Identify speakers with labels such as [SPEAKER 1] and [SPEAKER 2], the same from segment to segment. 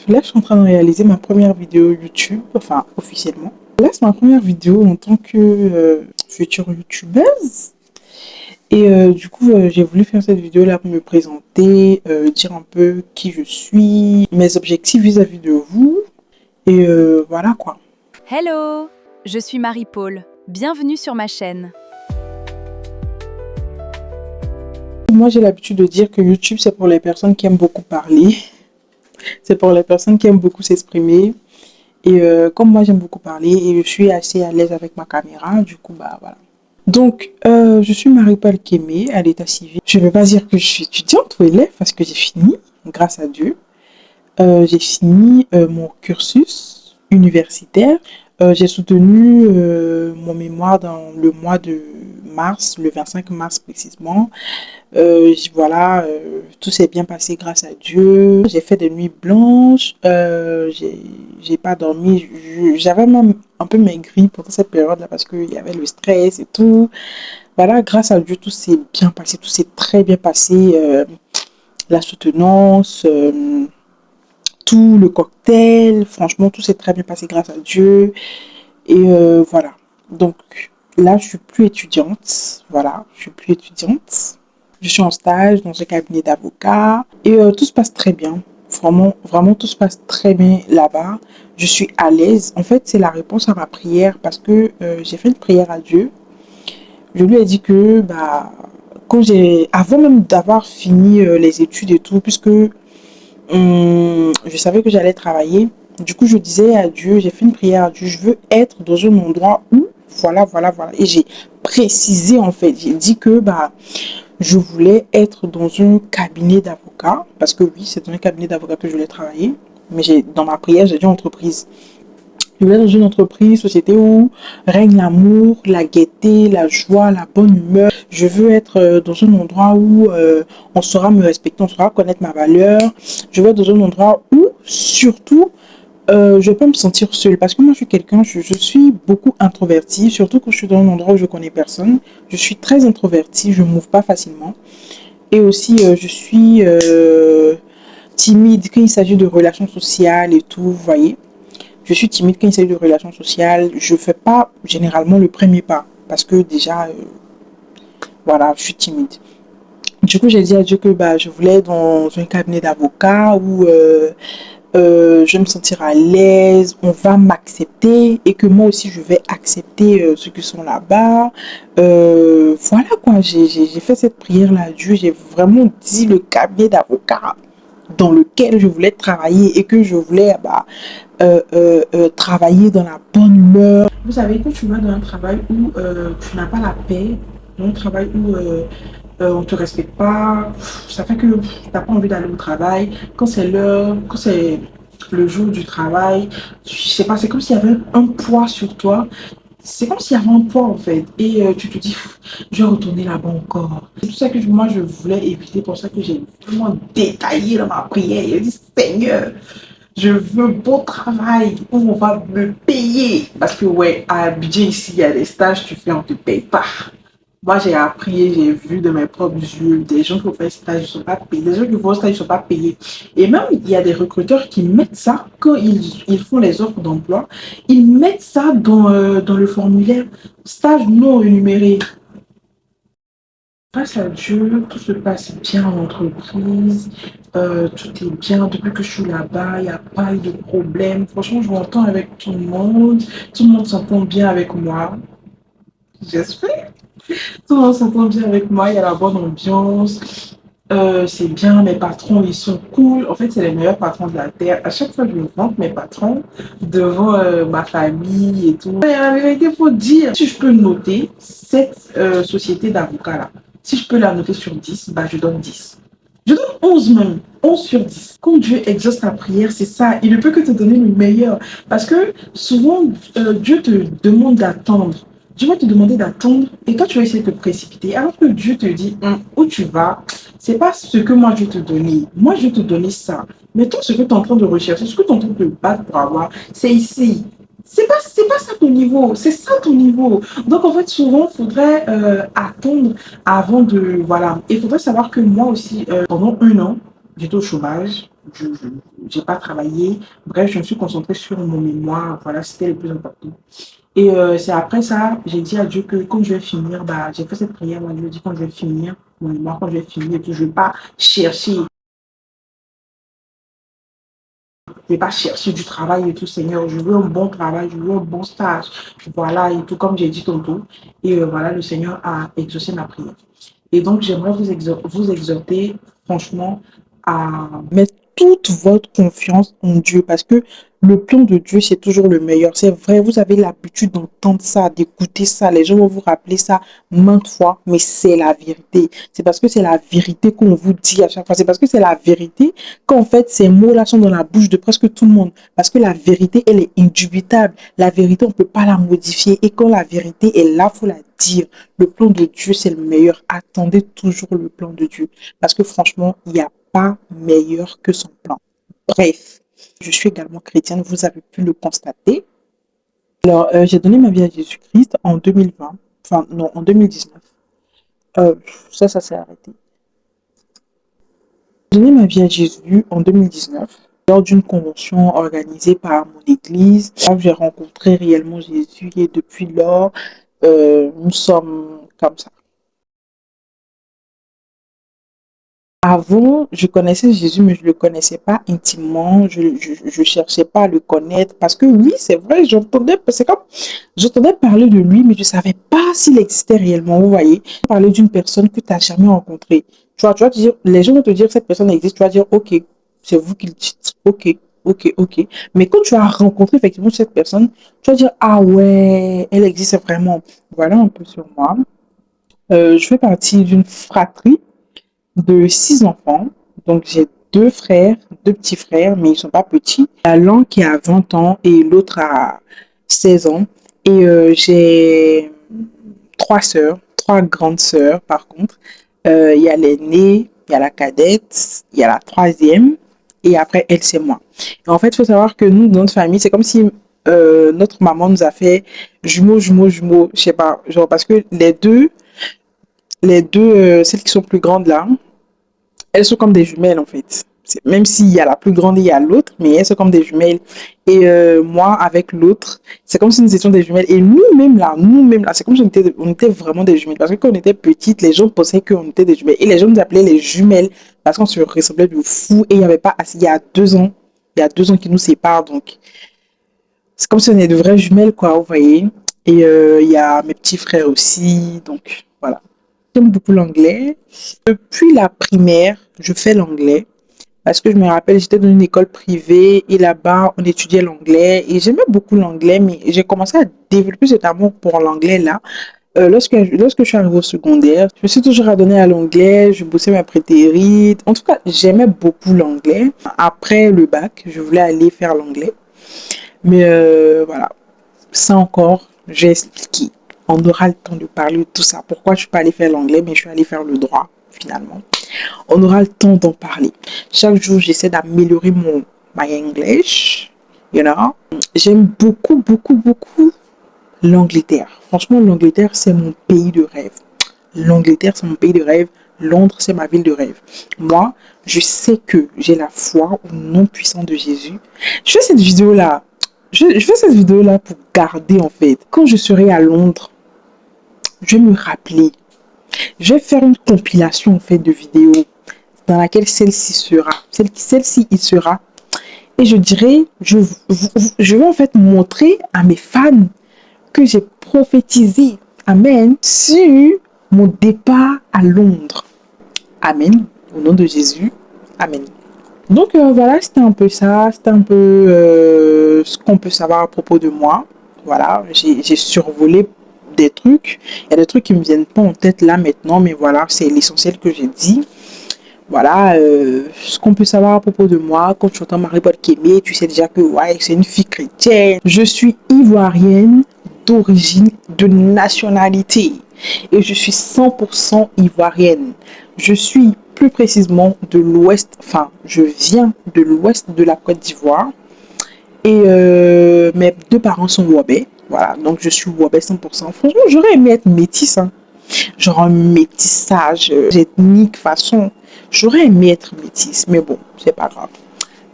[SPEAKER 1] Là, je suis en train de réaliser ma première vidéo YouTube, enfin officiellement. Là, c'est ma première vidéo en tant que future youtubeuse. Et du coup, j'ai voulu faire cette vidéo-là pour me présenter, dire un peu qui je suis, mes objectifs vis-à-vis de vous. Et voilà quoi.
[SPEAKER 2] Hello, je suis Marie-Paul. Bienvenue sur ma chaîne.
[SPEAKER 1] Moi, j'ai l'habitude de dire que YouTube, c'est pour les personnes qui aiment beaucoup parler. C'est pour les personnes qui aiment beaucoup s'exprimer. Et comme moi, j'aime beaucoup parler et je suis assez à l'aise avec ma caméra, du coup, bah voilà. Donc, je suis Marie-Paul Kémé à l'état civil. Je ne vais pas dire que je suis étudiante ou élève parce que j'ai fini, grâce à Dieu. J'ai fini mon cursus universitaire. J'ai soutenu mon mémoire dans le mois de mars, le 25 mars précisément. Voilà, tout s'est bien passé grâce à Dieu. J'ai fait des nuits blanches. J'ai pas dormi. J'avais même un peu maigri pendant cette période-là parce qu'il y avait le stress et tout. Voilà, grâce à Dieu, tout s'est bien passé. Tout s'est très bien passé. La soutenance, tout le cocktail. Franchement, tout s'est très bien passé grâce à Dieu. Et voilà. Donc là, je suis plus étudiante. Voilà, je suis plus étudiante. Je suis en stage dans un cabinet d'avocat et tout se passe très bien. Vraiment, vraiment, tout se passe très bien là-bas. Je suis à l'aise. En fait, c'est la réponse à ma prière parce que j'ai fait une prière à Dieu. Je lui ai dit que, bah, avant même d'avoir fini les études et tout, puisque je savais que j'allais travailler. Du coup, je disais à Dieu, j'ai fait une prière à Dieu, je veux être dans un endroit où, voilà, voilà, voilà. Et j'ai précisé en fait, j'ai dit que, bah, je voulais être dans un cabinet d'avocat, parce que oui, c'est dans un cabinet d'avocat que je voulais travailler, mais dans ma prière, j'ai dit entreprise. Je voulais dans une entreprise, société où règne l'amour, la gaieté, la joie, la bonne humeur. Je veux être dans un endroit où on saura me respecter, on saura connaître ma valeur. Je veux être dans un endroit où, surtout, je peux me sentir seule parce que moi je suis quelqu'un, je suis beaucoup introvertie, surtout quand je suis dans un endroit où je connais personne. Je suis très introvertie, je ne m'ouvre pas facilement. Et aussi, je suis timide quand il s'agit de relations sociales et tout, vous voyez. Je suis timide quand il s'agit de relations sociales. Je ne fais pas généralement le premier pas parce que déjà, voilà, je suis timide. Du coup, j'ai dit à Dieu que bah, je voulais être dans un cabinet d'avocats où je vais me sentir à l'aise, on va m'accepter et que moi aussi je vais accepter ceux qui sont là-bas. Voilà quoi, j'ai fait cette prière-là à Dieu, j'ai vraiment dit le cabinet d'avocat dans lequel je voulais travailler et que je voulais bah, travailler dans la bonne humeur. Vous savez, quand tu vas dans un travail où tu n'as pas la paix, dans un travail où on ne te respecte pas, ça fait que tu n'as pas envie d'aller au travail. Quand c'est l'heure, quand c'est le jour du travail, je sais pas, c'est comme s'il y avait un poids sur toi. C'est comme s'il y avait un poids en fait. Et tu te dis, je vais retourner là-bas encore. C'est tout ça que moi je voulais éviter. Pour ça que j'ai vraiment détaillé dans ma prière. J'ai dit, Seigneur, je veux un bon travail où on va me payer. Parce que ouais, à Abidjan ici, il y a des stages, tu fais, on ne te paye pas. Moi, j'ai appris, j'ai vu de mes propres yeux des gens qui vont faire stage, ils ne sont pas payés. Des gens qui vont au stage, ils ne sont pas payés. Et même, il y a des recruteurs qui mettent ça, quand ils font les offres d'emploi, ils mettent ça dans le formulaire stage non rémunéré. Grâce à Dieu, tout se passe bien en entreprise, tout est bien. Depuis que je suis là-bas, il n'y a pas eu de problème. Franchement, je m'entends avec tout le monde s'entend bien avec moi. J'espère. Tout le monde s'entend bien avec moi, il y a la bonne ambiance. C'est bien, mes patrons, ils sont cool. En fait, c'est les meilleurs patrons de la Terre. À chaque fois, je me vante mes patrons devant ma famille et tout. Mais la vérité, il faut dire, si je peux noter cette société d'avocats-là, si je peux la noter sur 10, bah, je donne 10. Je donne 11 même, 11 sur 10. Quand Dieu exauce ta prière, c'est ça. Il ne peut que te donner le meilleur. Parce que souvent, Dieu te demande d'attendre. Dieu va te demander d'attendre et toi tu vas essayer de te précipiter alors que Dieu te dit où tu vas, c'est pas ce que moi je vais te donner. Moi je vais te donner ça. Mais toi ce que tu es en train de rechercher, ce que tu es en train de te battre pour avoir, c'est ici. C'est pas ça ton niveau, c'est ça ton niveau. Donc en fait souvent il faudrait attendre avant de voilà. Il faudrait savoir que moi aussi pendant un an j'étais au chômage, je n'ai pas travaillé. Bref, je me suis concentrée sur mon mémoire. Voilà, c'était le plus important. Et c'est après ça, j'ai dit à Dieu que quand je vais finir, bah, j'ai fait cette prière. Là, je lui ai dit quand je vais finir mon mémoire, quand je vais finir, et puis je ne vais pas chercher. Je vais pas chercher du travail et tout, Seigneur. Je veux un bon travail, je veux un bon stage. Voilà, et tout comme j'ai dit tantôt. Et voilà, le Seigneur a exaucé ma prière. Et donc, j'aimerais vous exhorter, franchement, à mettre toute votre confiance en Dieu parce que le plan de Dieu, c'est toujours le meilleur. C'est vrai, vous avez l'habitude d'entendre ça, d'écouter ça. Les gens vont vous rappeler ça maintes fois, mais c'est la vérité. C'est parce que c'est la vérité qu'on vous dit à chaque fois. C'est parce que c'est la vérité qu'en fait, ces mots-là sont dans la bouche de presque tout le monde. Parce que la vérité, elle est indubitable. La vérité, on ne peut pas la modifier. Et quand la vérité est là, il faut la dire. Le plan de Dieu, c'est le meilleur. Attendez toujours le plan de Dieu. Parce que franchement, il n'y a pas meilleur que son plan. Bref, je suis également chrétienne, vous avez pu le constater. Alors, j'ai donné ma vie à Jésus-Christ en 2020. Enfin, non, en 2019. Ça s'est arrêté. J'ai donné ma vie à Jésus en 2019 lors d'une convention organisée par mon église. Là, j'ai rencontré réellement Jésus et depuis lors, nous sommes comme ça. Avant, je connaissais Jésus, mais je ne le connaissais pas intimement. Je cherchais pas à le connaître parce que oui, c'est vrai, j'entendais parler de lui, mais je ne savais pas s'il existait réellement. Vous voyez, parler d'une personne que tu n'as jamais rencontrée. Tu vas te dire, les gens vont te dire que cette personne existe. Tu vas dire, ok, c'est vous qui le dites. Ok, ok, ok. Mais quand tu as rencontré effectivement cette personne, tu vas dire, ah ouais, elle existe vraiment. Voilà un peu sur moi. Je fais partie d'une fratrie de 6 enfants. Donc, j'ai deux frères, deux petits frères, mais ils sont pas petits. Il y a l'un qui a 20 ans et l'autre a 16 ans. Et j'ai trois sœurs, trois grandes sœurs par contre. Il y a l'aînée, il y a la cadette, il y a la troisième. Et après, elle, c'est moi. Et en fait, il faut savoir que nous, dans notre famille, c'est comme si notre maman nous a fait jumeaux, jumeaux, jumeaux. Je sais pas, genre parce que les deux, celles qui sont plus grandes là, elles sont comme des jumelles en fait. Même s'il y a la plus grande et il y a l'autre, mais elles sont comme des jumelles. Et moi, avec l'autre, c'est comme si nous étions des jumelles. Et nous-mêmes là, c'est comme si on était vraiment des jumelles. Parce que quand on était petites, les gens pensaient qu'on était des jumelles. Et les gens nous appelaient les jumelles parce qu'on se ressemblait de fou. Et il n'y avait pas assez. Il y a 2 ans qui nous séparent. Donc, c'est comme si on était de vraies jumelles, quoi, vous voyez. Et il y a mes petits frères aussi. Donc, voilà. J'aime beaucoup l'anglais. Depuis la primaire, je fais l'anglais parce que je me rappelle, j'étais dans une école privée et là-bas, on étudiait l'anglais et j'aimais beaucoup l'anglais, mais j'ai commencé à développer cet amour pour l'anglais là. Lorsque je suis arrivée au secondaire, je me suis toujours adonnée à l'anglais, je bossais ma prétérite. En tout cas, j'aimais beaucoup l'anglais. Après le bac, je voulais aller faire l'anglais. Mais voilà, ça encore, j'ai expliqué. On aura le temps de parler de tout ça. Pourquoi je suis pas allée faire l'anglais, mais je suis allée faire le droit, finalement. On aura le temps d'en parler. Chaque jour, j'essaie d'améliorer my English, you know. J'aime beaucoup, beaucoup, beaucoup l'Angleterre. Franchement, l'Angleterre, c'est mon pays de rêve. L'Angleterre, c'est mon pays de rêve. Londres, c'est ma ville de rêve. Moi, je sais que j'ai la foi au nom puissant de Jésus. Je fais cette vidéo-là. Je fais cette vidéo-là pour garder, en fait. Quand je serai à Londres, je vais me rappeler. Je vais faire une compilation, en fait, de vidéos dans laquelle celle-ci sera. Celle-ci, il sera. Et je dirais, je vais en fait montrer à mes fans que j'ai prophétisé, amen, sur mon départ à Londres. Amen. Au nom de Jésus. Amen. Donc voilà, c'était un peu ça. C'était un peu ce qu'on peut savoir à propos de moi. Voilà, j'ai survolé des trucs. Il y a des trucs qui ne me viennent pas en tête là maintenant, mais voilà, c'est l'essentiel que j'ai dit. Voilà, ce qu'on peut savoir à propos de moi, quand tu entends Marie-Paul Kémé, tu sais déjà que ouais, c'est une fille chrétienne. Je suis ivoirienne d'origine, de nationalité. Et je suis 100% ivoirienne. Je suis plus précisément de l'ouest, enfin, je viens de l'ouest de la Côte d'Ivoire. Et mes deux parents sont Wabais. Voilà, donc je suis Wabais 100%. Franchement, j'aurais aimé être métisse, hein. Genre un métissage ethnique, façon. J'aurais aimé être métisse, mais bon, c'est pas grave.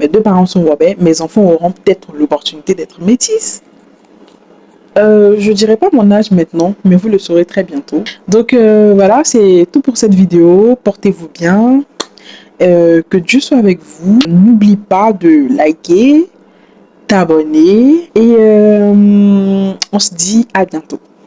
[SPEAKER 1] Mes deux parents sont rebelles, mes enfants auront peut-être l'opportunité d'être métis. Je dirais pas mon âge maintenant, mais vous le saurez très bientôt. Donc voilà, c'est tout pour cette vidéo. Portez-vous bien. Que Dieu soit avec vous. N'oublie pas de liker, t'abonner et on se dit à bientôt.